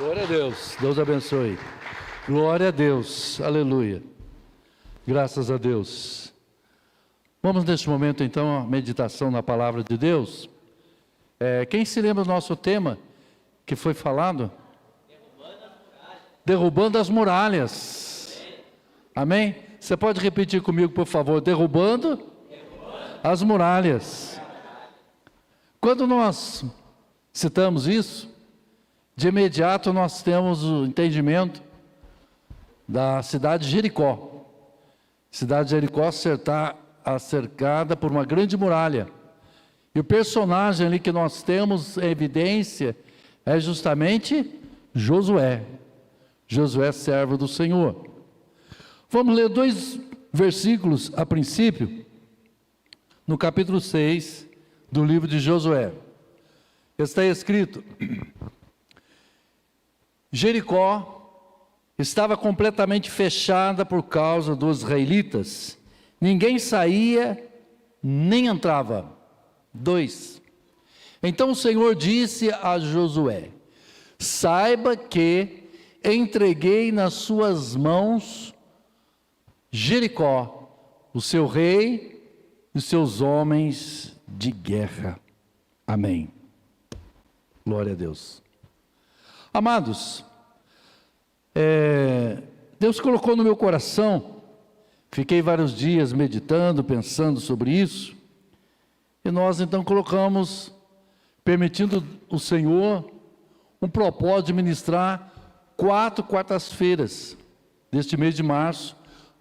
Glória a Deus. Deus abençoe. Glória a Deus. Aleluia. Graças a Deus. Vamos neste momento então a meditação na palavra de Deus. Quem se lembra do nosso tema que foi falado? Derrubando as muralhas. Amém? Você pode repetir comigo, por favor? Derrubando as muralhas. Quando nós citamos isso, de imediato nós temos o entendimento da cidade de Jericó. A cidade de Jericó está cercada por uma grande muralha. E o personagem ali que nós temos em evidência é justamente Josué. Josué, servo do Senhor. Vamos ler 2 versículos a princípio, no capítulo 6 do livro de Josué. Está escrito: Jericó estava completamente fechada por causa dos israelitas. Ninguém saía, nem entrava. 2. Então o Senhor disse a Josué: saiba que entreguei nas suas mãos Jericó, o seu rei e os seus homens de guerra. Amém. Glória a Deus. Amados, Deus colocou no meu coração, fiquei vários dias meditando, pensando sobre isso, e nós então colocamos, permitindo o Senhor, um propósito de ministrar 4 quartas-feiras deste mês de março,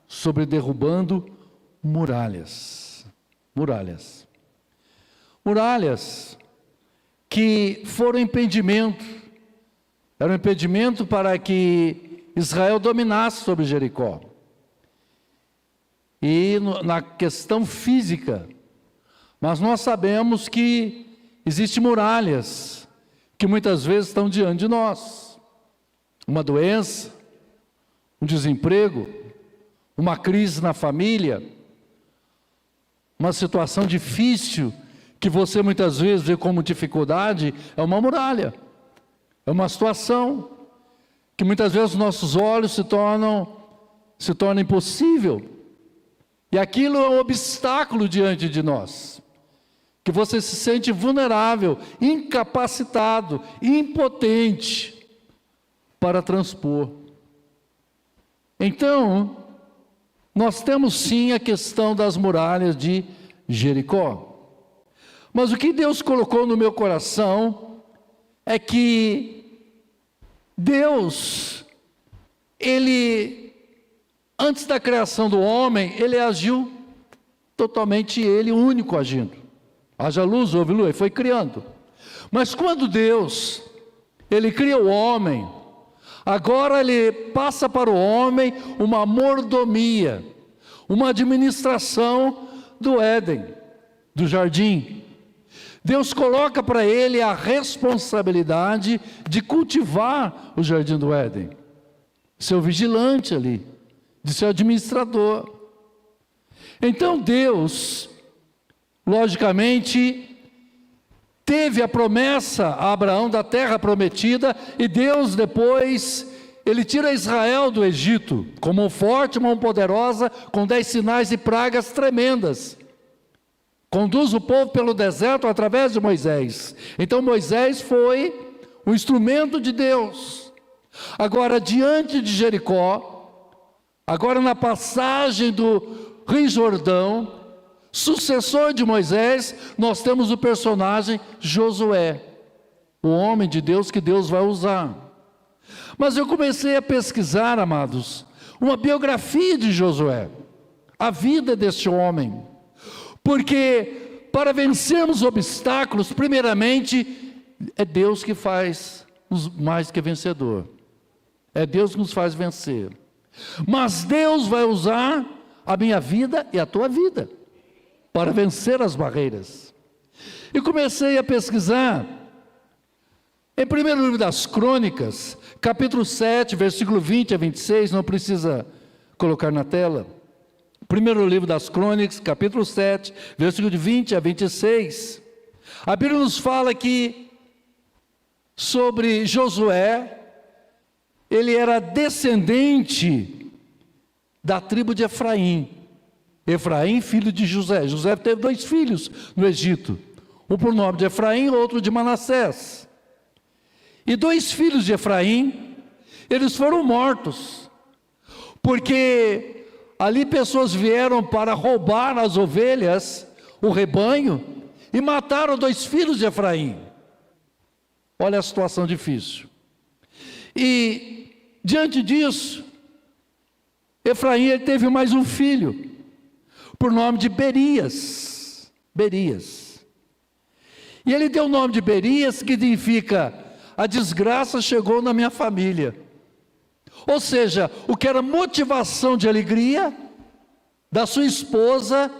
sobre derrubando muralhas. Muralhas. Muralhas que foram impedimento, era um impedimento para que Israel dominasse sobre Jericó. E na questão física, mas nós sabemos que existem muralhas que muitas vezes estão diante de nós. Uma doença, um desemprego, uma crise na família, uma situação difícil que você muitas vezes vê como dificuldade, é uma muralha, é uma situação que muitas vezes os nossos olhos se torna impossível, e aquilo é um obstáculo diante de nós, que você se sente vulnerável, incapacitado, impotente para transpor. Então, nós temos sim a questão das muralhas de Jericó. Mas o que Deus colocou no meu coração é que Deus, Ele, antes da criação do homem, Ele agiu totalmente Ele, único agindo. Haja luz, houve luz, Ele foi criando. Mas quando Deus, Ele cria o homem, agora Ele passa para o homem uma mordomia, uma administração do Éden, do jardim. Deus coloca para ele a responsabilidade de cultivar o jardim do Éden, ser o vigilante ali, de ser administrador. Então Deus, logicamente, teve a promessa a Abraão da terra prometida, e Deus depois, Ele tira Israel do Egito, com mão forte, mão poderosa, com 10 sinais e pragas tremendas. Conduz o povo pelo deserto através de Moisés. Então Moisés foi o instrumento de Deus. Agora, diante de Jericó, agora na passagem do Rio Jordão, sucessor de Moisés, nós temos o personagem Josué, o homem de Deus que Deus vai usar. Mas eu comecei a pesquisar, amados, uma biografia de Josué, a vida deste homem, porque para vencermos obstáculos, primeiramente, é Deus que faz mais que vencedor, é Deus que nos faz vencer, mas Deus vai usar a minha vida e a tua vida, para vencer as barreiras. E comecei a pesquisar, em 1º livro das Crônicas, capítulo 7, versículo 20 a 26, não precisa colocar na tela. 1º livro das Crônicas, capítulo 7, versículo de 20 a 26. A Bíblia nos fala que sobre Josué, ele era descendente da tribo de Efraim. Efraim, filho de José. José teve 2 filhos no Egito. Um por nome de Efraim, outro de Manassés. E 2 filhos de Efraim, eles foram mortos. Porque ali pessoas vieram para roubar as ovelhas, o rebanho, e mataram 2 filhos de Efraim. Olha a situação difícil. E diante disso, Efraim ele teve mais um filho, por nome de Berias. Berias. E ele deu o nome de Berias, que significa: a desgraça chegou na minha família. Ou seja, o que era motivação de alegria da sua esposa,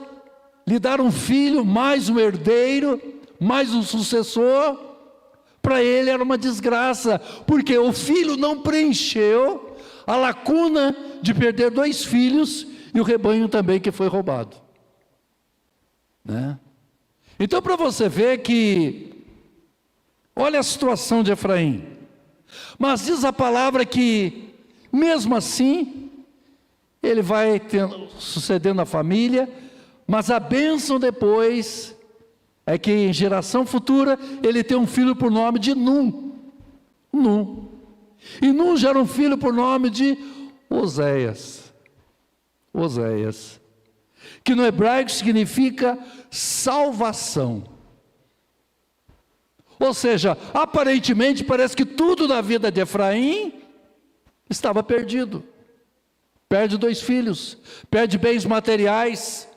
lhe dar um filho, mais um herdeiro, mais um sucessor, para ele era uma desgraça, porque o filho não preencheu a lacuna de perder 2 filhos e o rebanho também que foi roubado, né? Então, para você ver que, olha a situação de Efraim. Mas diz a palavra que, mesmo assim, ele vai sucedendo a família, mas a bênção depois é que em geração futura ele tem um filho por nome de Num. Num. E Num gera um filho por nome de Oséias. Oséias. Que no hebraico significa salvação. Ou seja, aparentemente parece que tudo na vida de Efraim estava perdido. Perde 2 filhos, perde bens materiais,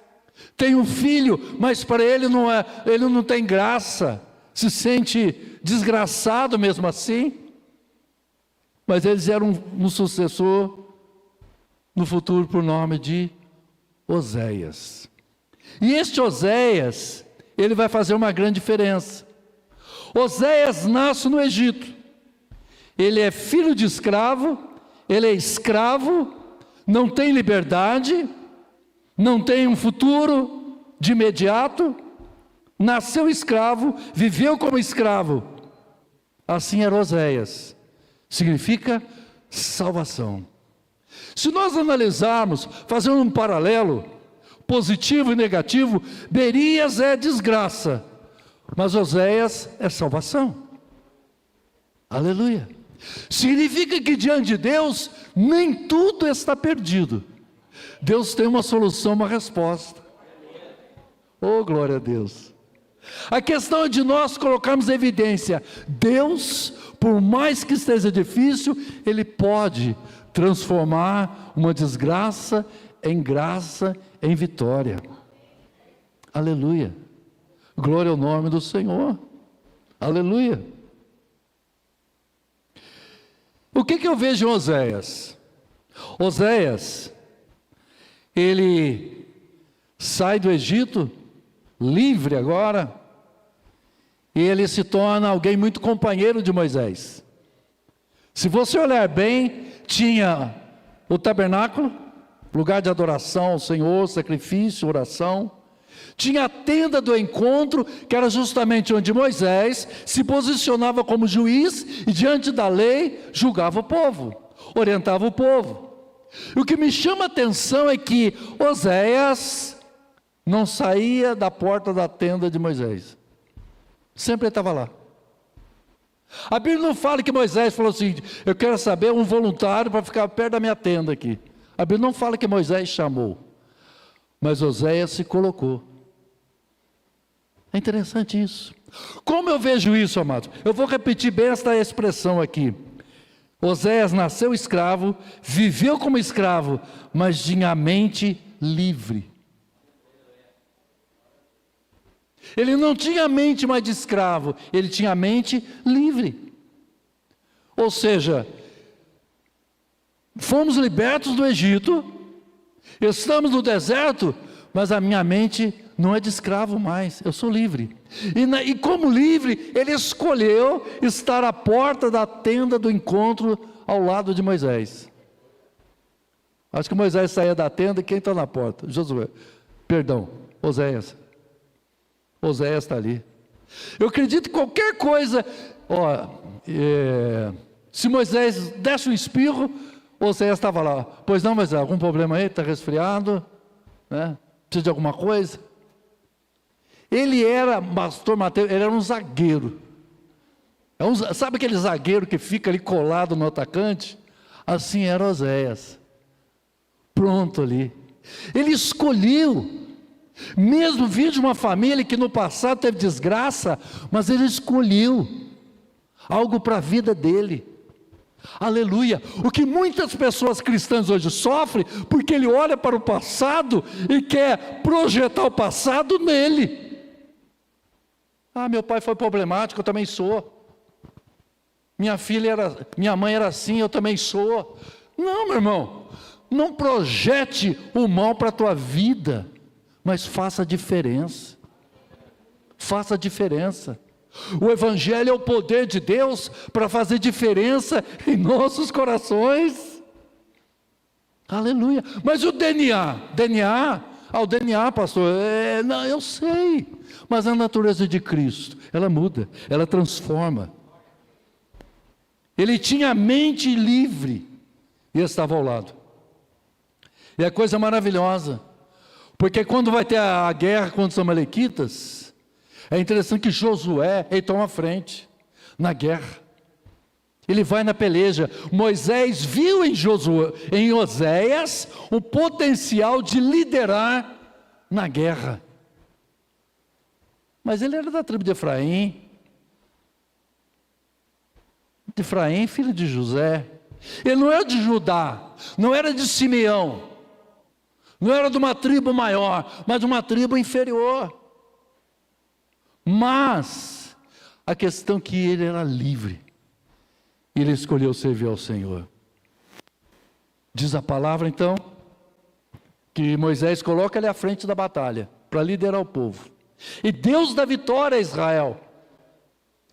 tem um filho, mas para ele não tem graça, se sente desgraçado mesmo assim. Mas eles eram um sucessor no futuro por nome de Oséias. E este Oséias, ele vai fazer uma grande diferença. Oséias nasce no Egito. Ele é filho de escravo, ele é escravo, não tem liberdade, não tem um futuro de imediato, nasceu escravo, viveu como escravo. Assim era Oséias. Significa salvação. Se nós analisarmos, fazendo um paralelo, positivo e negativo, Berias é desgraça, mas Oséias é salvação. Aleluia. Significa que diante de Deus, nem tudo está perdido. Deus tem uma solução, uma resposta. Oh, glória a Deus. A questão é de nós colocarmos em evidência, Deus, por mais que esteja difícil, Ele pode transformar uma desgraça em graça, em vitória. Aleluia. Glória ao nome do Senhor. Aleluia. O que eu vejo em Oséias? Oséias, ele sai do Egito, livre agora, e ele se torna alguém muito companheiro de Moisés. Se você olhar bem, tinha o tabernáculo, lugar de adoração ao Senhor, sacrifício, oração. Tinha a tenda do encontro, que era justamente onde Moisés se posicionava como juiz e diante da lei julgava o povo, orientava o povo. E o que me chama a atenção é que Oséias não saía da porta da tenda de Moisés. Sempre ele estava lá. A Bíblia não fala que Moisés falou assim: eu quero saber um voluntário para ficar perto da minha tenda aqui. A Bíblia não fala que Moisés chamou, mas Oséias se colocou. É interessante isso. Como eu vejo isso, amados? Eu vou repetir bem esta expressão aqui. Oséias nasceu escravo, viveu como escravo, mas tinha a mente livre. Ele não tinha a mente mais de escravo, ele tinha a mente livre. Ou seja, fomos libertos do Egito, estamos no deserto, mas a minha mente não é de escravo mais, eu sou livre. E como livre, ele escolheu estar à porta da tenda do encontro ao lado de Moisés. Acho que Moisés saía da tenda e quem está na porta? Oséias. Oséias está ali. Eu acredito que qualquer coisa, Se Moisés desse um espirro, Oséias estava lá. Pois não, mas algum problema aí? Está resfriado? Né? Precisa de alguma coisa? Ele era, pastor Mateus, ele era um zagueiro. Sabe aquele zagueiro que fica ali colado no atacante? Assim era Oséias. Pronto ali. Ele escolheu, mesmo vindo de uma família que no passado teve desgraça, mas ele escolheu algo para a vida dele. Aleluia. O que muitas pessoas cristãs hoje sofrem, porque ele olha para o passado e quer projetar o passado nele. Ah, meu pai foi problemático, eu também sou. Minha mãe era assim, eu também sou. Não, meu irmão, não projete o mal para a tua vida, mas faça a diferença. Faça a diferença. O Evangelho é o poder de Deus para fazer diferença em nossos corações. Aleluia. Mas o DNA, o DNA, pastor, não, eu sei, mas a natureza de Cristo, ela muda, ela transforma. Ele tinha a mente livre e estava ao lado. E é coisa maravilhosa, porque quando vai ter a guerra contra os amalequitas, é interessante que Josué, ele toma a frente na guerra. Ele vai na peleja. Moisés viu em Oséias o potencial de liderar na guerra. Mas ele era da tribo de Efraim. Filho de José. Ele não era de Judá, não era de Simeão, não era de uma tribo maior, mas de uma tribo inferior. Mas a questão é que ele era livre, ele escolheu servir ao Senhor. Diz a palavra então, que Moisés coloca ele à frente da batalha, para liderar o povo, e Deus dá vitória a Israel,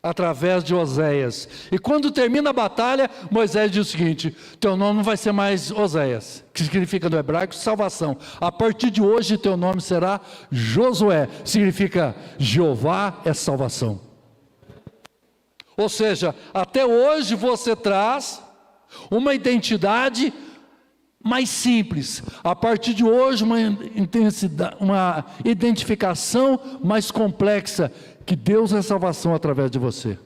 através de Oséias. E quando termina a batalha, Moisés diz o seguinte: teu nome não vai ser mais Oséias, que significa no hebraico salvação. A partir de hoje teu nome será Josué, significa Jeová é salvação. Ou seja, até hoje você traz uma identidade mais simples. A partir de hoje uma identificação mais complexa, que Deus é salvação através de você.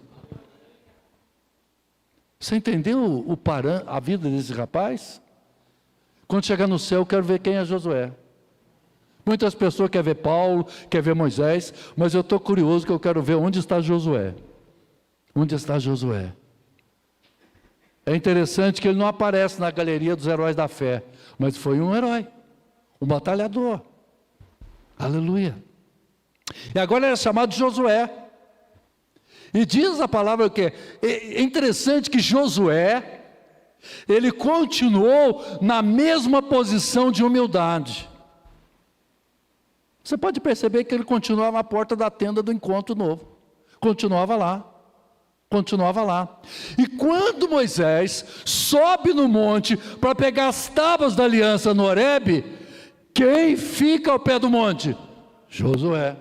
Você entendeu a vida desse rapaz? Quando chegar no céu, eu quero ver quem é Josué. Muitas pessoas querem ver Paulo, querem ver Moisés, mas eu estou curioso, que eu quero ver onde está Josué. Onde está Josué? É interessante que ele não aparece na galeria dos heróis da fé, mas foi um herói, um batalhador. Aleluia. E agora ele é chamado de Josué. E diz a palavra que é interessante que Josué, ele continuou na mesma posição de humildade. Você pode perceber que ele continuava à porta da tenda do encontro novo. Continuava lá. E quando Moisés sobe no monte para pegar as tábuas da aliança no Horebe, quem fica ao pé do monte? Josué.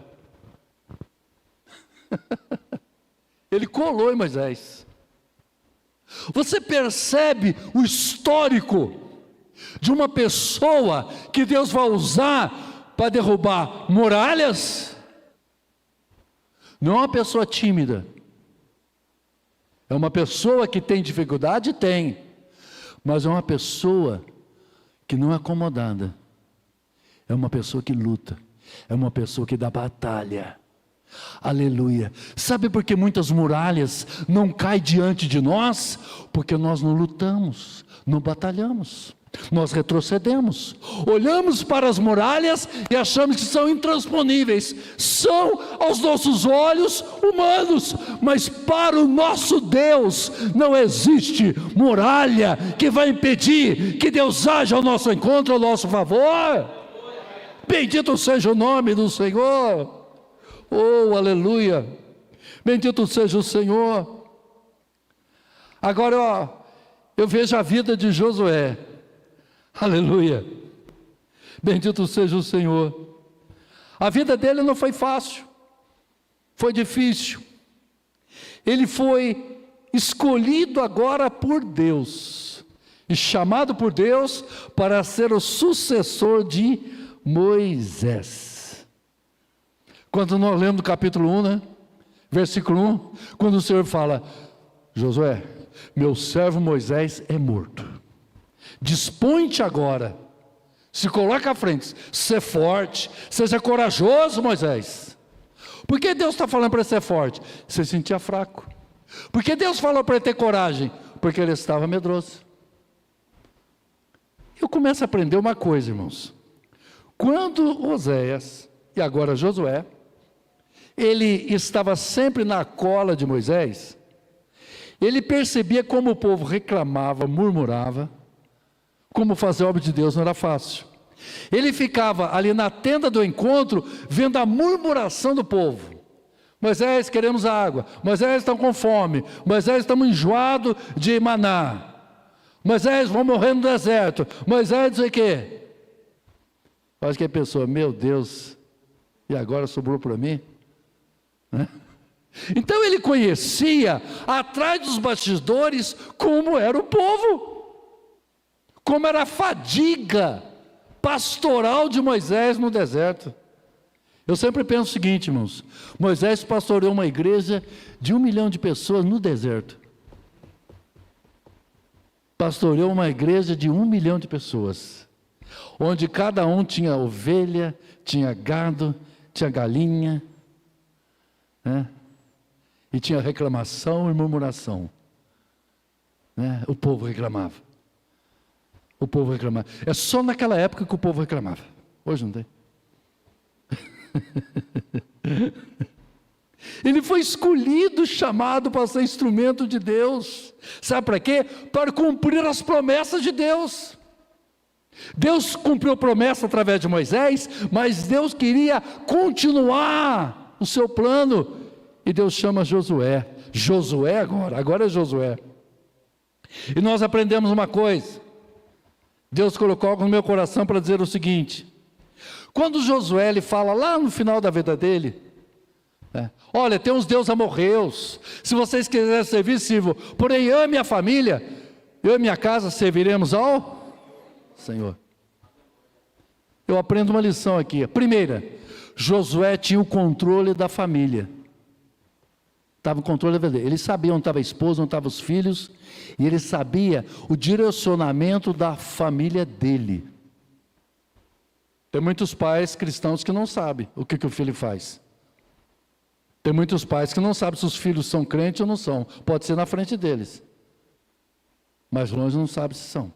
Ele colou em Moisés. Você percebe o histórico de uma pessoa que Deus vai usar para derrubar muralhas? Não é uma pessoa tímida. É uma pessoa que tem dificuldade? Tem. Mas é uma pessoa que não é acomodada. É uma pessoa que luta. É uma pessoa que dá batalha. Aleluia. Sabe por que muitas muralhas não caem diante de nós? Porque nós não lutamos, não batalhamos. Nós retrocedemos, olhamos para as muralhas e achamos que são intransponíveis. São aos nossos olhos humanos, mas para o nosso Deus não existe muralha que vai impedir que Deus haja ao nosso encontro, ao nosso favor. Bendito seja o nome do Senhor. Oh, aleluia. Bendito seja o Senhor. Agora, eu vejo a vida de Josué. Aleluia. Bendito seja o Senhor. A vida dele não foi fácil. Foi difícil. Ele foi escolhido agora por Deus e chamado por Deus para ser o sucessor de Moisés. Quando nós lemos do capítulo 1, né? Versículo 1, quando o Senhor fala: Josué, meu servo Moisés é morto. Dispõe-te agora, se coloca à frente, ser forte, seja corajoso, Moisés. Por que Deus está falando para ele ser forte? Você se sentia fraco. Por que Deus falou para ele ter coragem? Porque ele estava medroso. Eu começo a aprender uma coisa, irmãos. Quando Oséias, e agora Josué, ele estava sempre na cola de Moisés, ele percebia como o povo reclamava, murmurava, como fazer a obra de Deus não era fácil. Ele ficava ali na tenda do encontro, vendo a murmuração do povo. Moisés, queremos água. Moisés, estamos com fome. Moisés, estamos enjoados de maná. Moisés, vamos morrer no deserto. Moisés, não sei o quê. Acho que a pessoa, meu Deus, e agora sobrou para mim? Né? Então ele conhecia, atrás dos bastidores, como era o povo. Como era a fadiga pastoral de Moisés no deserto. Eu sempre penso o seguinte, irmãos: Moisés pastoreou uma igreja de 1 milhão de pessoas no deserto. Pastoreou uma igreja de 1 milhão de pessoas, onde cada um tinha ovelha, tinha gado, tinha galinha, né? E tinha reclamação e murmuração, né? O povo reclamava. O povo reclamava. É só naquela época que o povo reclamava. Hoje não tem. Ele foi escolhido, chamado para ser instrumento de Deus. Sabe para quê? Para cumprir as promessas de Deus. Deus cumpriu a promessa através de Moisés, mas Deus queria continuar o seu plano. E Deus chama Josué. Josué agora é Josué. E nós aprendemos uma coisa. Deus colocou algo no meu coração para dizer o seguinte: quando Josué ele fala lá no final da vida dele, olha, tem uns deuses amorreus, se vocês quiserem servir, sirvam, porém eu e minha família, eu e minha casa serviremos ao Senhor. Eu aprendo uma lição aqui. Primeira, Josué tinha o controle da família. Estava o controle da vida dele. Ele sabia onde estava a esposa, onde estavam os filhos, e ele sabia o direcionamento da família dele. Tem muitos pais cristãos que não sabem o que o filho faz. Tem muitos pais que não sabem se os filhos são crentes ou não são. Pode ser na frente deles, mas longe não sabe se são.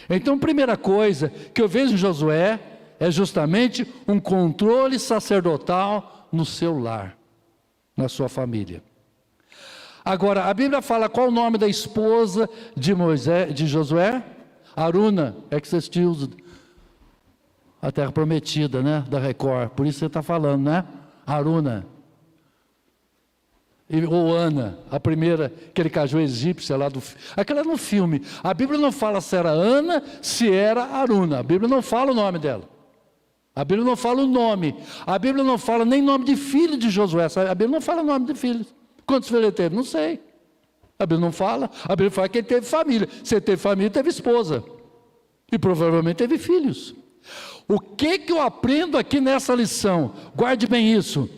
Então, a primeira coisa que eu vejo em Josué é justamente um controle sacerdotal no seu lar, na sua família. Agora, a Bíblia fala qual o nome da esposa de Josué? Aruna, ex-estilos, a terra prometida, né, da Record. Por isso você está falando, né? Aruna. Ou Ana, a primeira que ele casou egípcia lá do... Aquela no filme. A Bíblia não fala se era Ana, se era Aruna. A Bíblia não fala o nome dela. A Bíblia não fala o nome. A Bíblia não fala nem nome de filho de Josué. A Bíblia não fala nome de filhos. Quantos filhos ele teve? Não sei. A Bíblia não fala. A Bíblia fala que ele teve família. Se ele teve família, teve esposa. E provavelmente teve filhos. O que eu aprendo aqui nessa lição? Guarde bem isso.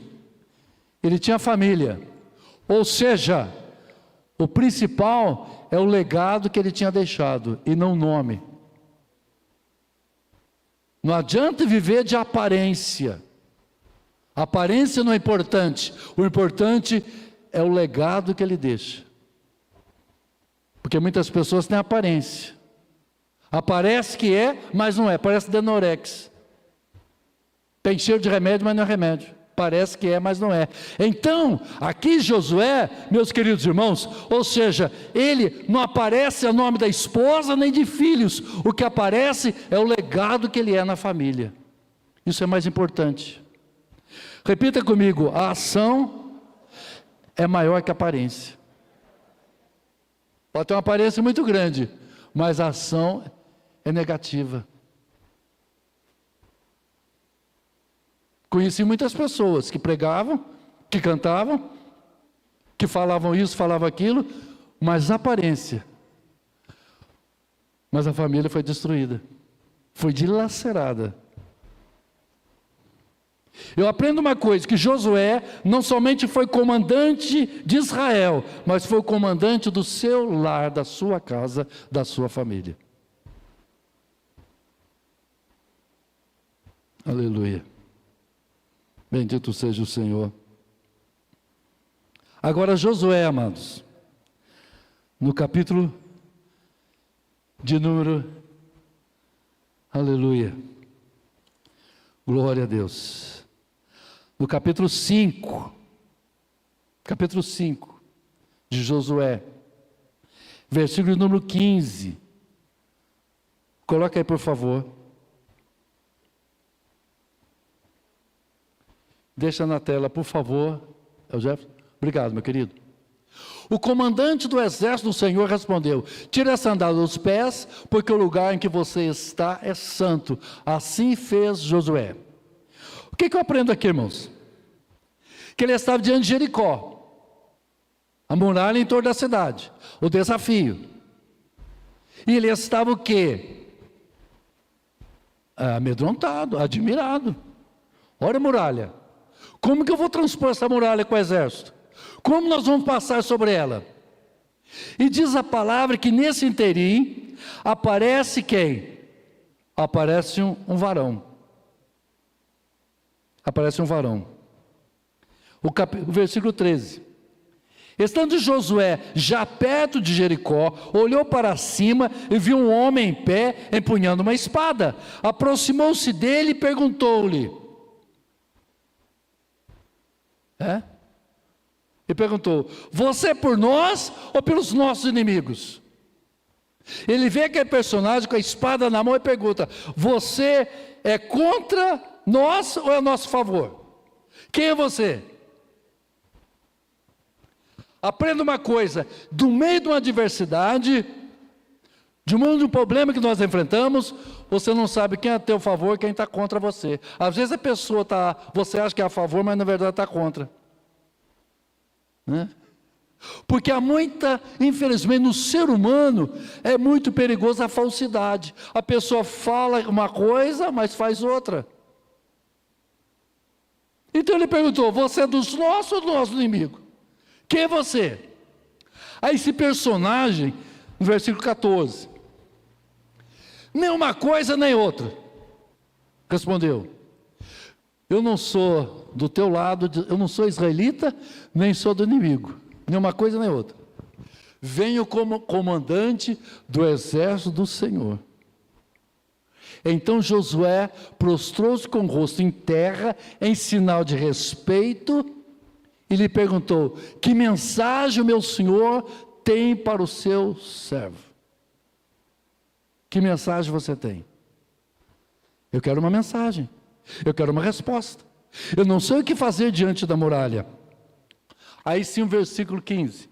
Ele tinha família. Ou seja, o principal é o legado que ele tinha deixado e não o nome. Não adianta viver de aparência. A aparência não é importante. O importante é o legado que ele deixa. Porque muitas pessoas têm aparência. Aparece que é, mas não é. Parece Denorex. Tem cheiro de remédio, mas não é remédio. Parece que é, mas não é. Então, aqui Josué, meus queridos irmãos, ou seja, ele não aparece o nome da esposa nem de filhos. O que aparece é o legado que ele é na família. Isso é mais importante. Repita comigo: a ação é maior que a aparência. Pode ter uma aparência muito grande, mas a ação é negativa. Conheci muitas pessoas que pregavam, que cantavam, que falavam isso, falavam aquilo, mas aparência. Mas a família foi destruída, foi dilacerada. Eu aprendo uma coisa, que Josué não somente foi comandante de Israel, mas foi o comandante do seu lar, da sua casa, da sua família. Aleluia. Bendito seja o Senhor. Agora Josué, amados, no capítulo de número, aleluia, glória a Deus, no capítulo 5 de Josué, versículo número 15, coloca aí por favor, deixa na tela por favor, obrigado meu querido. O comandante do exército do Senhor respondeu: tire a sandália dos pés, porque o lugar em que você está é santo. Assim fez Josué. O que eu aprendo aqui, irmãos? Que ele estava diante de Jericó, a muralha em torno da cidade, o desafio. E ele estava o quê? Amedrontado, admirado. Olha a muralha. Como que eu vou transpor essa muralha com o exército? Como nós vamos passar sobre ela? E diz a palavra que nesse interim aparece quem? Aparece um varão. Aparece um varão. O versículo 13. Estando Josué já perto de Jericó, olhou para cima e viu um homem em pé, empunhando uma espada. Aproximou-se dele e perguntou-lhe. E perguntou: você é por nós ou pelos nossos inimigos? Ele vê aquele personagem com a espada na mão e pergunta: você é contra nós ou é a nosso favor? Quem é você? Aprenda uma coisa: do meio de uma adversidade, de um problema que nós enfrentamos, você não sabe quem é a teu favor e quem está contra você. Às vezes a pessoa você acha que é a favor, mas na verdade está contra. Porque há muita, infelizmente no ser humano, é muito perigosa a falsidade. A pessoa fala uma coisa, mas faz outra. Então ele perguntou: você é dos nossos ou do nosso inimigo? Quem é você? Aí esse personagem, no versículo 14, nem uma coisa nem outra, respondeu: eu não sou do teu lado, eu não sou israelita, nem sou do inimigo, nem uma coisa nem outra. Venho como comandante do exército do Senhor. Então Josué prostrou-se com o rosto em terra, em sinal de respeito, e lhe perguntou: que mensagem o meu senhor tem para o seu servo? Que mensagem você tem? Eu quero uma mensagem. Eu quero uma resposta. Eu não sei o que fazer diante da muralha. Aí sim o versículo 15.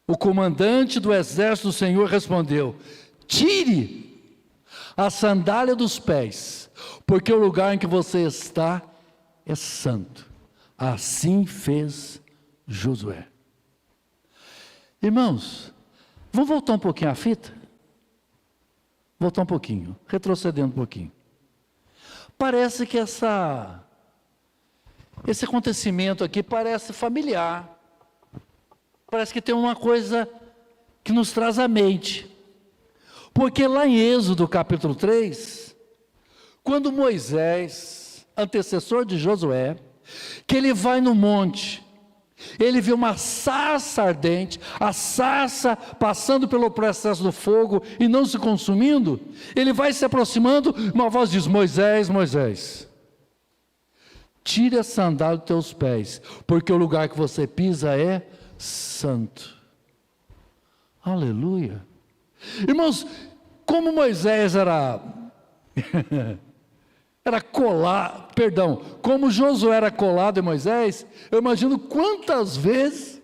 O comandante do exército do Senhor respondeu: tire a sandália dos pés, porque o lugar em que você está é santo. Assim fez Josué. Irmãos, vamos voltar um pouquinho à fita? Voltar um pouquinho, retrocedendo um pouquinho. Parece que esse acontecimento aqui parece familiar. Parece que tem uma coisa que nos traz à mente. Porque lá em Êxodo capítulo 3, quando Moisés, antecessor de Josué, que ele vai no monte, ele vê uma sarça ardente, a sarça passando pelo processo do fogo e não se consumindo. Ele vai se aproximando, uma voz diz: Moisés, Moisés, tire a sandália dos teus pés, porque o lugar que você pisa é santo. Aleluia. Irmãos, como Moisés como Josué era colado em Moisés, eu imagino quantas vezes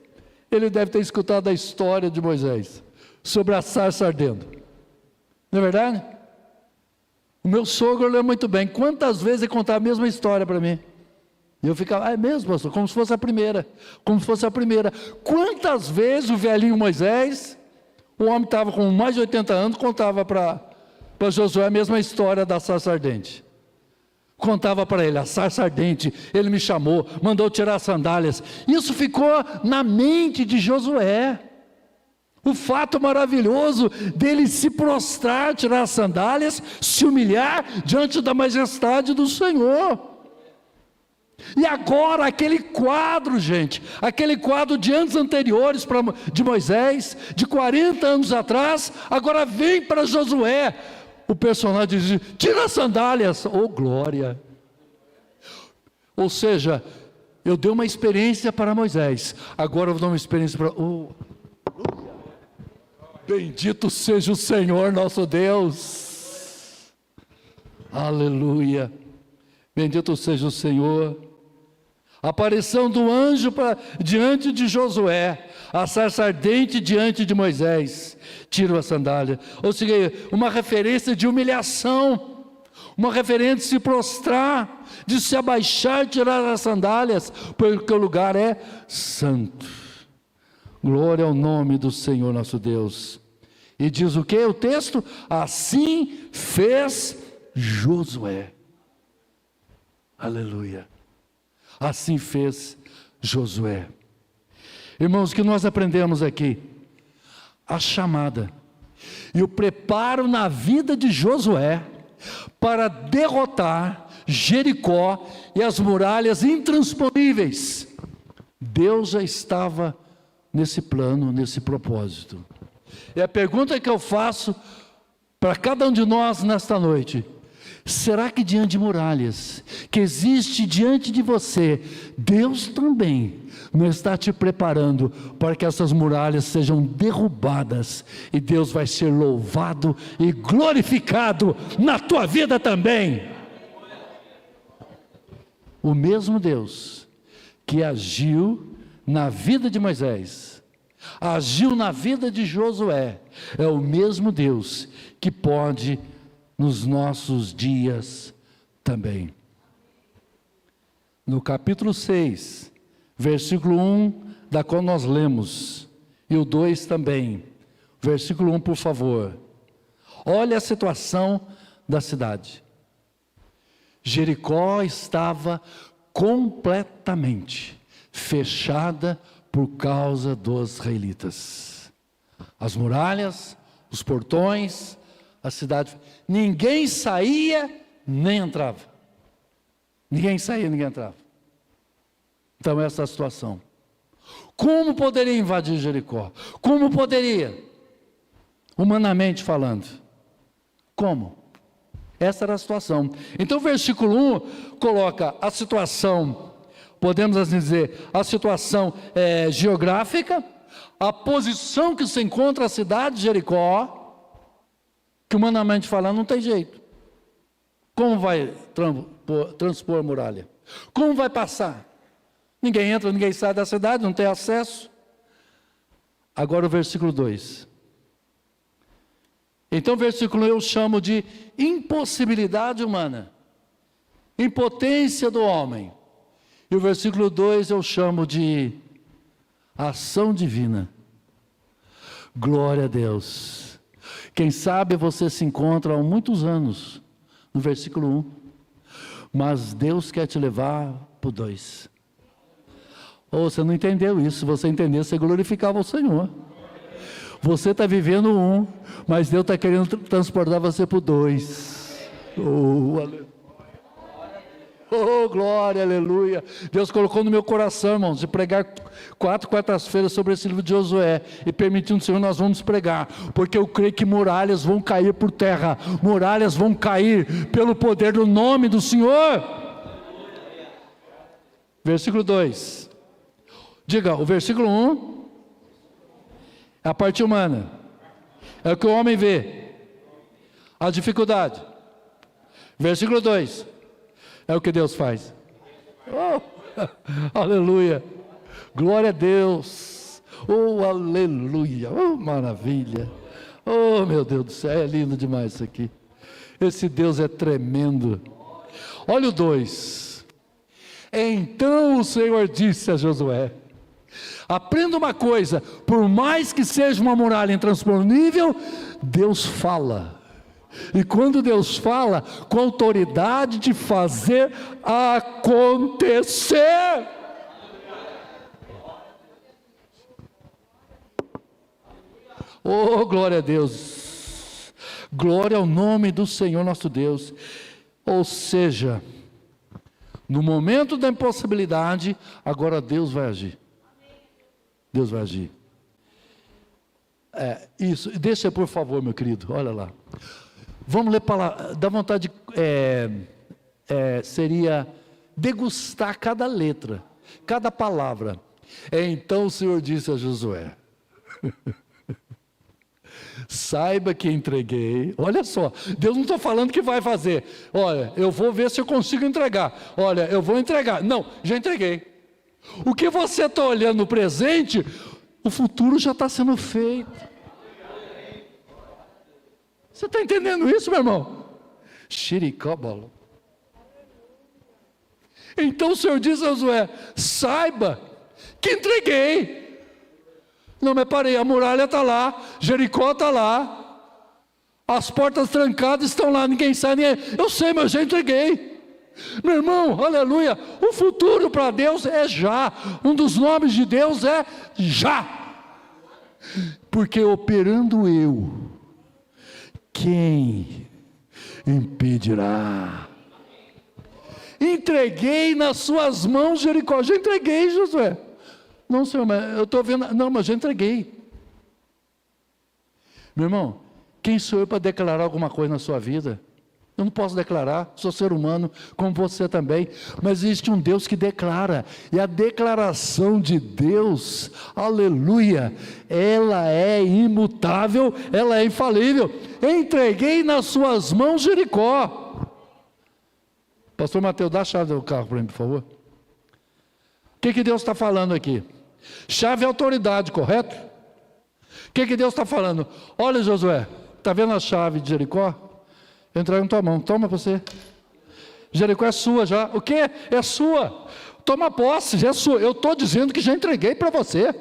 ele deve ter escutado a história de Moisés, sobre a sarça ardendo. Não é verdade? O meu sogro leu muito bem, quantas vezes ele contava a mesma história para mim. E eu ficava, é mesmo, pastor, como se fosse a primeira. Como se fosse a primeira. Quantas vezes o velhinho Moisés, o homem estava com mais de 80 anos, contava para Josué a mesma história da sarça ardente. Contava para ele, a sarça ardente, ele me chamou, mandou tirar as sandálias. Isso ficou na mente de Josué. O fato maravilhoso dele se prostrar, tirar as sandálias, se humilhar diante da majestade do Senhor. E agora aquele quadro, gente, aquele quadro de anos anteriores de Moisés, de 40 anos atrás, agora vem para Josué. O personagem diz, tira as sandálias, oh glória. Ou seja, eu dei uma experiência para Moisés, agora eu vou dar uma experiência para... Bendito seja o Senhor nosso Deus. Aleluia. Bendito seja o Senhor. A aparição do anjo diante de Josué, a sarça ardente diante de Moisés, tira a sandália. Ou seja, uma referência de humilhação, uma referência de se prostrar, de se abaixar, tirar as sandálias, porque o lugar é santo. Glória ao nome do Senhor nosso Deus. E diz o que o texto? Assim fez Josué. Aleluia. Assim fez Josué. Irmãos, o que nós aprendemos aqui? A chamada e o preparo na vida de Josué para derrotar Jericó e as muralhas intransponíveis. Deus já estava nesse plano, nesse propósito. E a pergunta que eu faço para cada um de nós nesta noite: será que diante de muralhas que existe diante de você, Deus também não está te preparando para que essas muralhas sejam derrubadas e Deus vai ser louvado e glorificado na tua vida também? O mesmo Deus que agiu na vida de Moisés, agiu na vida de Josué, é o mesmo Deus que pode nos nossos dias também. No capítulo 6, versículo 1, da qual nós lemos, e o 2 também, versículo 1, por favor. Olha a situação da cidade. Jericó estava completamente fechada por causa dos israelitas. As muralhas, os portões, a cidade, ninguém saía nem entrava. Ninguém saía, ninguém entrava. Então essa é a situação. Como poderia invadir Jericó? Como poderia? Humanamente falando. Como? Essa era a situação. Então o versículo 1 coloca a situação, podemos assim dizer, a situação geográfica, a posição que se encontra a cidade de Jericó, que humanamente falando não tem jeito. Como vai transpor a muralha? Como vai passar? Ninguém entra, ninguém sai da cidade, não tem acesso. Agora o versículo 2. Então o versículo 1 eu chamo de impossibilidade humana, impotência do homem. E o versículo 2 eu chamo de ação divina. Glória a Deus. Quem sabe você se encontra há muitos anos no versículo 1, mas Deus quer te levar para o 2. Ou você não entendeu isso? Se você entender, você glorificava o Senhor. Você está vivendo um, mas Deus está querendo transportar você para o 2. Oh, glória, aleluia. Deus colocou no meu coração, irmãos, de pregar 4 quartas-feiras sobre esse livro de Josué, e permitindo o Senhor, nós vamos pregar, porque eu creio que muralhas vão cair por terra, muralhas vão cair pelo poder do nome do Senhor. Versículo 2. Diga, o versículo 1 é a parte humana, é o que o homem vê, a dificuldade. Versículo 2 é o que Deus faz. Oh, aleluia, glória a Deus. Oh, aleluia, oh, maravilha. Oh, meu Deus do céu, é lindo demais isso aqui. Esse Deus é tremendo. Olha o 2. Então o Senhor disse a Josué: aprenda uma coisa, por mais que seja uma muralha intransponível, Deus fala. E quando Deus fala, com autoridade de fazer acontecer. Oh, glória a Deus. Glória ao nome do Senhor nosso Deus. Ou seja, no momento da impossibilidade, agora Deus vai agir. Deus vai agir. Isso, deixa por favor, meu querido, olha lá. Vamos ler palavra, dá vontade de, seria degustar cada letra, cada palavra. Então o Senhor disse a Josué: saiba que entreguei. Olha só, Deus não está falando que vai fazer. Olha, eu vou ver se eu consigo entregar. Olha, eu vou entregar. Não, já entreguei. O que você está olhando no presente, o futuro já está sendo feito. Você está entendendo isso, meu irmão? Xiricóbolo. Então o Senhor diz a Josué: saiba que entreguei. Não, mas parei, a muralha está lá, Jericó está lá, as portas trancadas estão lá, ninguém sai, eu sei, mas eu já entreguei. Meu irmão, aleluia, o futuro para Deus é já. Um dos nomes de Deus é já. Porque operando eu, quem impedirá? Entreguei nas suas mãos Jericó. Já entreguei, Josué. Não, Senhor, mas eu estou vendo. Não, mas já entreguei. Meu irmão, quem sou eu para declarar alguma coisa na sua vida? Eu não posso declarar, sou ser humano, como você também, mas existe um Deus que declara, e a declaração de Deus, aleluia, ela é imutável, ela é infalível. Entreguei nas suas mãos Jericó. Pastor Mateus, dá a chave do carro para mim, por favor. O que Deus está falando aqui? Chave é autoridade, correto? O que Deus está falando? Olha, Josué, está vendo a chave de Jericó? Eu entrego na tua mão, toma para você. Jericó é sua já. O que? É sua. Toma posse, já é sua. Eu estou dizendo que já entreguei para você.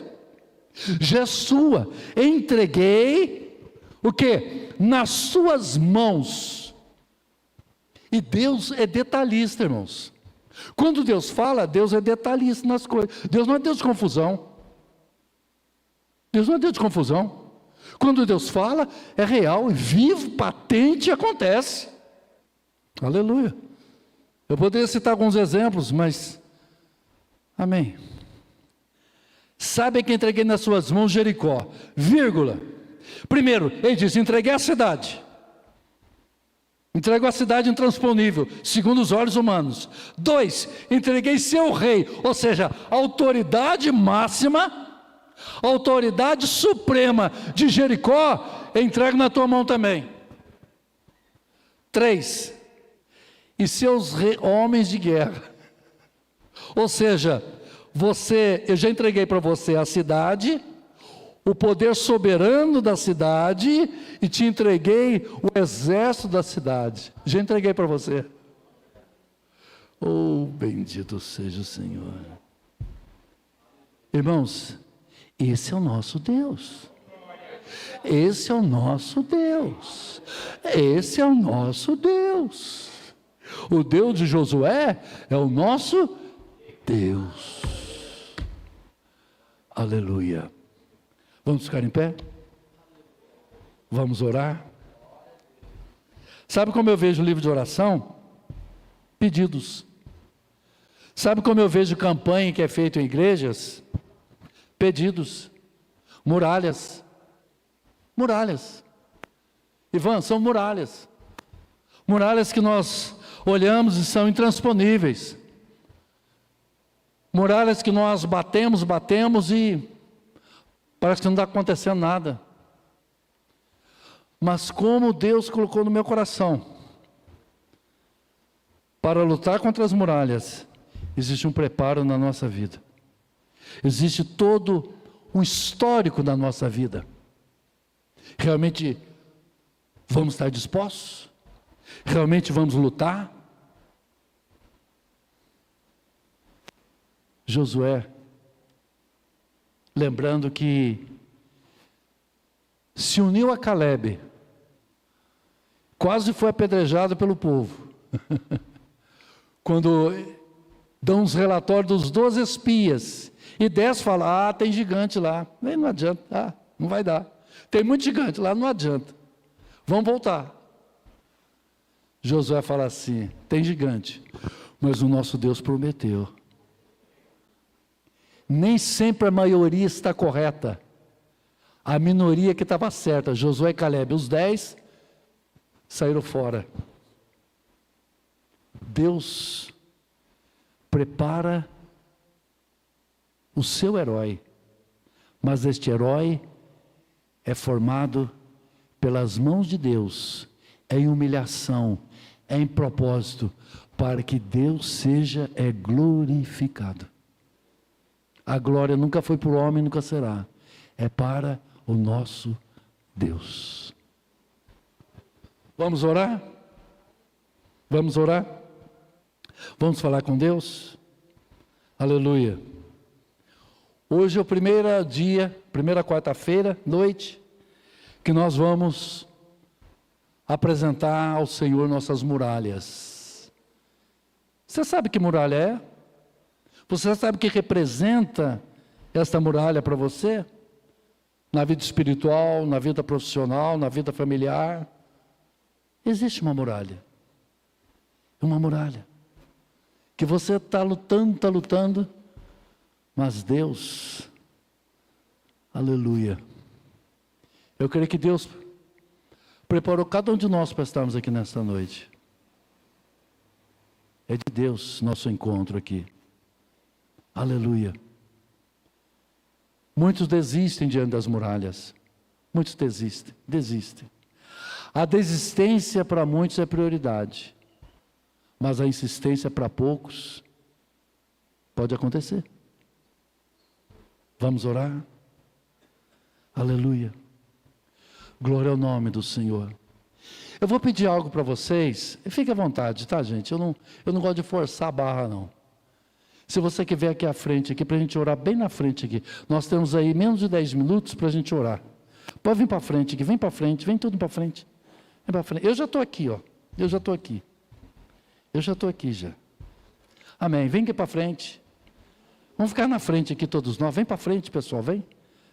Já é sua. Entreguei o que? Nas suas mãos. E Deus é detalhista, irmãos. Quando Deus fala, Deus é detalhista nas coisas. Deus não é Deus de confusão. Deus não é Deus de confusão. Quando Deus fala, é real, vivo, patente e acontece. Aleluia. Eu poderia citar alguns exemplos, mas... Amém. Sabe que entreguei nas suas mãos Jericó, vírgula. Primeiro, ele diz, entreguei a cidade. Entregou a cidade intransponível, segundo os olhos humanos. 2, entreguei seu rei, ou seja, a autoridade máxima, a autoridade suprema de Jericó, entrego na tua mão também. 3, e seus homens de guerra. Ou seja, eu já entreguei para você a cidade, o poder soberano da cidade, e te entreguei o exército da cidade. Já entreguei para você. Oh, bendito seja o Senhor. Irmãos, esse é o nosso Deus. Esse é o nosso Deus. Esse é o nosso Deus. O Deus de Josué é o nosso Deus. Aleluia. Vamos ficar em pé? Vamos orar? Sabe como eu vejo o livro de oração? Pedidos. Sabe como eu vejo campanha que é feita em igrejas? Pedidos. Muralhas. Muralhas. Ivan, são muralhas. Muralhas que nós olhamos e são intransponíveis. Muralhas que nós batemos e parece que não está acontecendo nada. Mas como Deus colocou no meu coração, para lutar contra as muralhas, existe um preparo na nossa vida. Existe todo um histórico da nossa vida. Realmente vamos estar dispostos? Realmente vamos lutar? Josué, lembrando que se uniu a Calebe, quase foi apedrejado pelo povo, quando dão os relatórios dos 12 espias, e 10 falam, tem gigante lá, não adianta, não vai dar, tem muito gigante lá, não adianta, vamos voltar. Josué fala assim, tem gigante, mas o nosso Deus prometeu. Nem sempre a maioria está correta, a minoria que estava certa. Josué e Calebe, os 10 saíram fora. Deus prepara o seu herói, mas este herói é formado pelas mãos de Deus, em humilhação, em propósito, para que Deus seja glorificado. A glória nunca foi para o homem, nunca será. É para o nosso Deus. Vamos orar? Vamos orar? Vamos falar com Deus? Aleluia. Hoje é o primeiro dia, primeira quarta-feira, noite, que nós vamos apresentar ao Senhor nossas muralhas. Você sabe que muralha é? Você sabe o que representa esta muralha para você? Na vida espiritual, na vida profissional, na vida familiar. Existe uma muralha. Uma muralha. Que você está lutando, mas Deus, aleluia. Eu creio que Deus preparou cada um de nós para estarmos aqui nesta noite. É de Deus nosso encontro aqui. Aleluia. Muitos desistem diante das muralhas. Muitos desistem. A desistência para muitos é prioridade, mas a insistência para poucos pode acontecer. Vamos orar? Aleluia. Glória ao nome do Senhor. Eu vou pedir algo para vocês, fique à vontade, tá, gente? Eu não gosto de forçar a barra, não. Se você quer vir aqui à frente, aqui, para a gente orar bem na frente aqui. Nós temos aí menos de 10 minutos para a gente orar. Pode vir para frente aqui, vem para frente, vem tudo para frente. Vem para frente. Eu já estou aqui, ó. Eu já estou aqui já. Amém. Vem aqui para frente. Vamos ficar na frente aqui todos nós. Vem para frente, pessoal, vem.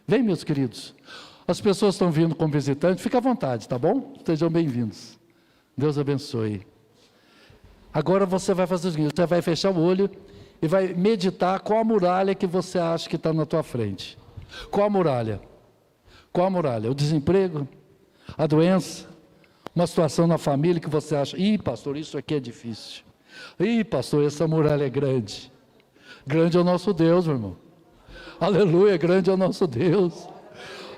Vem, meus queridos. As pessoas estão vindo como visitantes, fica à vontade, tá bom? Sejam bem-vindos. Deus abençoe. Agora você vai fazer o seguinte, você vai fechar o olho e vai meditar qual a muralha que você acha que está na tua frente. Qual a muralha? Qual a muralha? O desemprego? A doença? Uma situação na família que você acha, pastor, isso aqui é difícil. Pastor, essa muralha é grande. Grande é o nosso Deus, meu irmão. Aleluia, grande é o nosso Deus.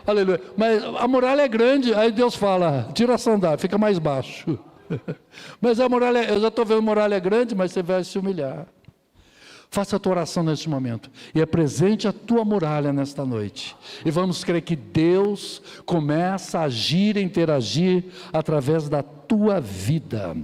Aleluia. Mas a muralha é grande, aí Deus fala, tira a sandália, fica mais baixo. Mas a muralha, eu já estou vendo a muralha grande, mas você vai se humilhar. Faça a tua oração neste momento e apresente a tua muralha nesta noite. E vamos crer que Deus começa a agir e interagir através da tua vida.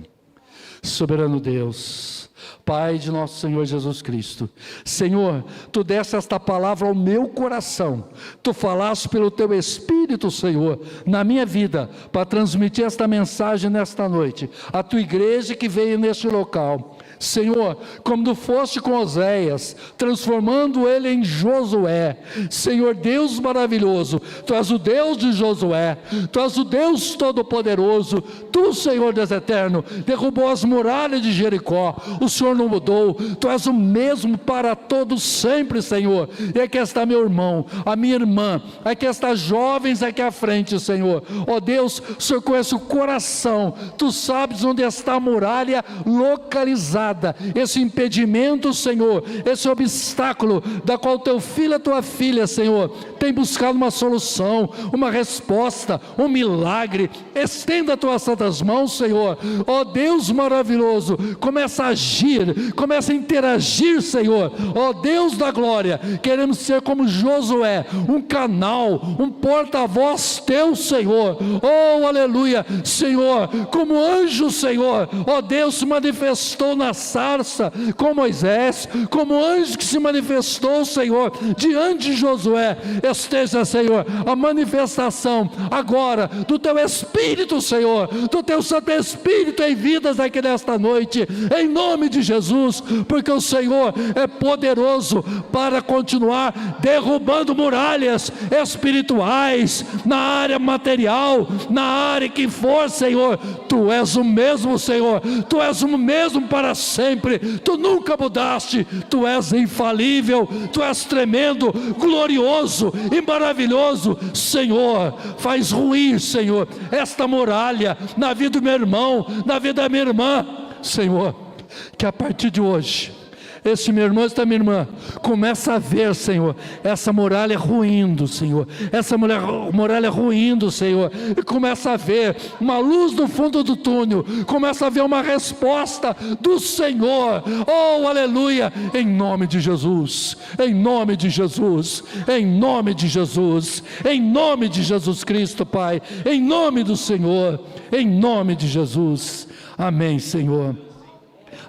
Soberano Deus, Pai de nosso Senhor Jesus Cristo, Senhor, Tu deste esta palavra ao meu coração, Tu falaste pelo Teu Espírito, Senhor, na minha vida, para transmitir esta mensagem nesta noite, a Tua igreja que veio neste local. Senhor, como Tu foste com Oséias, transformando ele em Josué. Senhor Deus maravilhoso, Tu és o Deus de Josué, Tu és o Deus todo-poderoso. Tu, Senhor Deus eterno, derrubou as muralhas de Jericó. O Senhor não mudou, Tu és o mesmo para todos sempre, Senhor. E aqui está meu irmão, a minha irmã, aqui está jovens aqui à frente, Senhor. Ó Deus, o Senhor conhece o coração, Tu sabes onde está a muralha localizada, esse impedimento, Senhor, esse obstáculo, da qual Teu filho e Tua filha, Senhor, tem buscado uma solução, uma resposta, um milagre. Estenda Tuas santas mãos, Senhor. Ó Deus maravilhoso, começa a agir, começa a interagir, Senhor. Ó Deus da glória, queremos ser como Josué, um canal, um porta-voz Teu, Senhor. Oh, aleluia, Senhor, como anjo, Senhor, ó Deus, se manifestou na a sarça com Moisés, como o anjo que se manifestou, Senhor, diante de Josué, esteja, Senhor, a manifestação agora do Teu Espírito, Senhor, do Teu Santo Espírito em vidas aqui nesta noite, em nome de Jesus, porque o Senhor é poderoso para continuar derrubando muralhas espirituais, na área material, na área que for, Senhor. Tu és o mesmo, Senhor, Tu és o mesmo para sempre, Tu nunca mudaste, Tu és infalível, Tu és tremendo, glorioso e maravilhoso, Senhor. Faz ruir, Senhor, esta muralha na vida do meu irmão, na vida da minha irmã, Senhor, que a partir de hoje, esse meu irmão, esta minha irmã, começa a ver, Senhor, essa muralha ruindo, Senhor, essa muralha ruindo, Senhor, e começa a ver uma luz no fundo do túnel, começa a ver uma resposta do Senhor, oh, aleluia, em nome de Jesus, em nome de Jesus, em nome de Jesus, em nome de Jesus Cristo, Pai, em nome do Senhor, em nome de Jesus, amém, Senhor,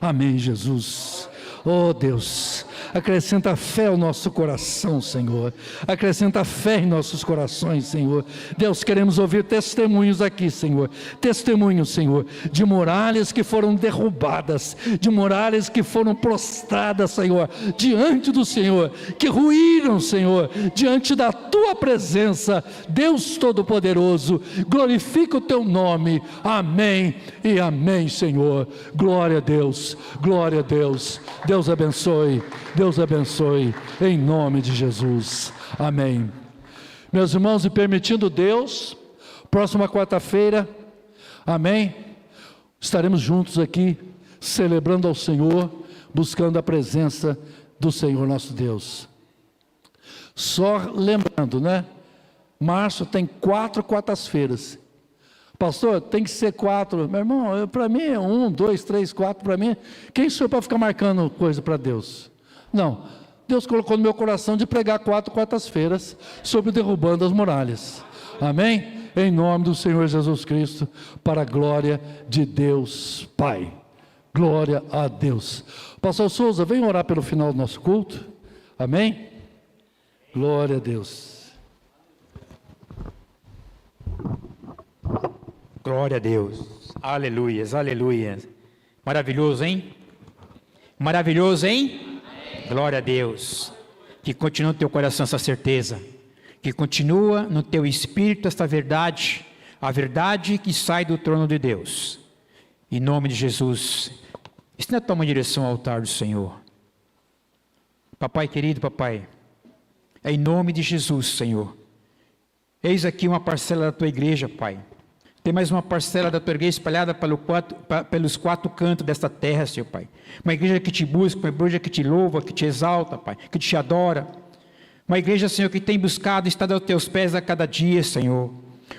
amém, Jesus. Oh Deus, acrescenta fé ao nosso coração, Senhor, acrescenta fé em nossos corações, Senhor. Deus, queremos ouvir testemunhos aqui, Senhor, testemunhos, Senhor, de muralhas que foram derrubadas, de muralhas que foram prostradas, Senhor, diante do Senhor, que ruíram, Senhor, diante da Tua presença. Deus Todo-Poderoso, glorifica o Teu nome, amém e amém, Senhor. Glória a Deus, glória a Deus. Deus abençoe, em nome de Jesus, amém. Meus irmãos, e permitindo Deus, próxima quarta-feira, amém, estaremos juntos aqui, celebrando ao Senhor, buscando a presença do Senhor nosso Deus. Só lembrando, né, março tem 4 quartas-feiras. Pastor, tem que ser 4. Meu irmão, para mim é 1, 2, 3, 4. Para mim, quem sou eu para ficar marcando coisa para Deus? Não, Deus colocou no meu coração de pregar 4 quartas-feiras sobre derrubando as muralhas. Amém? Em nome do Senhor Jesus Cristo, para a glória de Deus Pai. Glória a Deus. Pastor Souza, vem orar pelo final do nosso culto. Amém? Glória a Deus. Glória a Deus, aleluias, aleluias, maravilhoso, hein? Maravilhoso, hein? Glória a Deus, que continua no teu coração essa certeza, que continua no teu espírito esta verdade, a verdade que sai do trono de Deus, em nome de Jesus. Estenda a tua mão em direção ao altar do Senhor. Papai querido, papai, é em nome de Jesus, Senhor, eis aqui uma parcela da tua igreja, Pai. Tem mais uma parcela da tua igreja espalhada pelos 4 cantos desta terra, Senhor Pai. Uma igreja que te busca, uma igreja que te louva, que te exalta, Pai, que te adora. Uma igreja, Senhor, que tem buscado estar aos teus pés a cada dia, Senhor.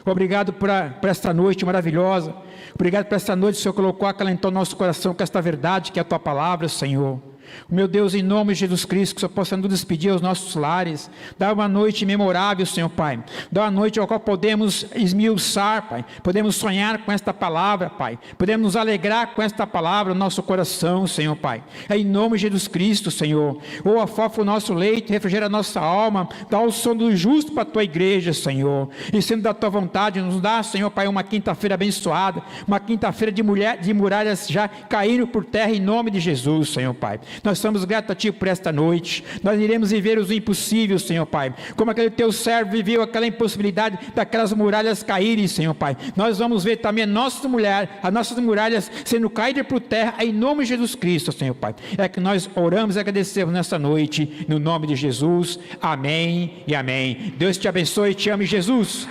Obrigado por esta noite maravilhosa. Obrigado por esta noite, Senhor, colocou, acalentou nosso coração com esta verdade que é a tua palavra, Senhor. Meu Deus, em nome de Jesus Cristo, que o Senhor possa nos despedir aos nossos lares, dar uma noite memorável, Senhor Pai, dar uma noite ao qual podemos esmiuçar, Pai, podemos sonhar com esta palavra, Pai, podemos nos alegrar com esta palavra no nosso coração, Senhor Pai, é em nome de Jesus Cristo, Senhor, afofa o nosso leito, refrigera a nossa alma, dá o som do justo para a tua igreja, Senhor, e sendo da tua vontade, nos dá, Senhor Pai, uma quinta-feira abençoada, uma quinta-feira de muralhas já caindo por terra, em nome de Jesus, Senhor Pai. Nós somos gratos a Ti por esta noite. Nós iremos viver os impossíveis, Senhor Pai. Como aquele Teu servo viveu aquela impossibilidade daquelas muralhas caírem, Senhor Pai. Nós vamos ver também as nossas muralhas sendo caídas por terra, em nome de Jesus Cristo, Senhor Pai. É que nós oramos e agradecemos nessa noite, no nome de Jesus. Amém e amém. Deus te abençoe e te ame, Jesus.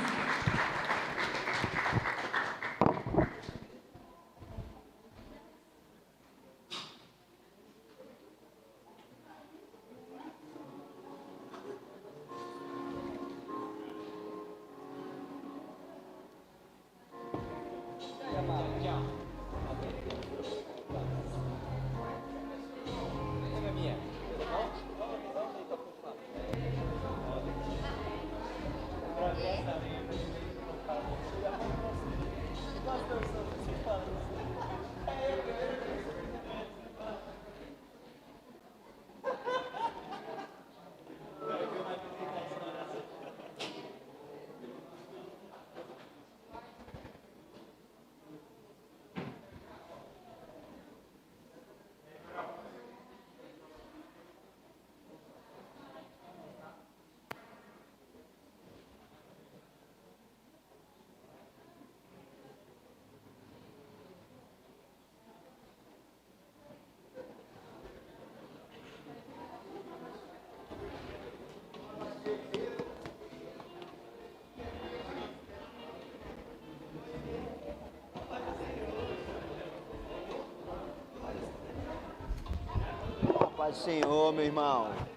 Paz do Senhor, meu irmão.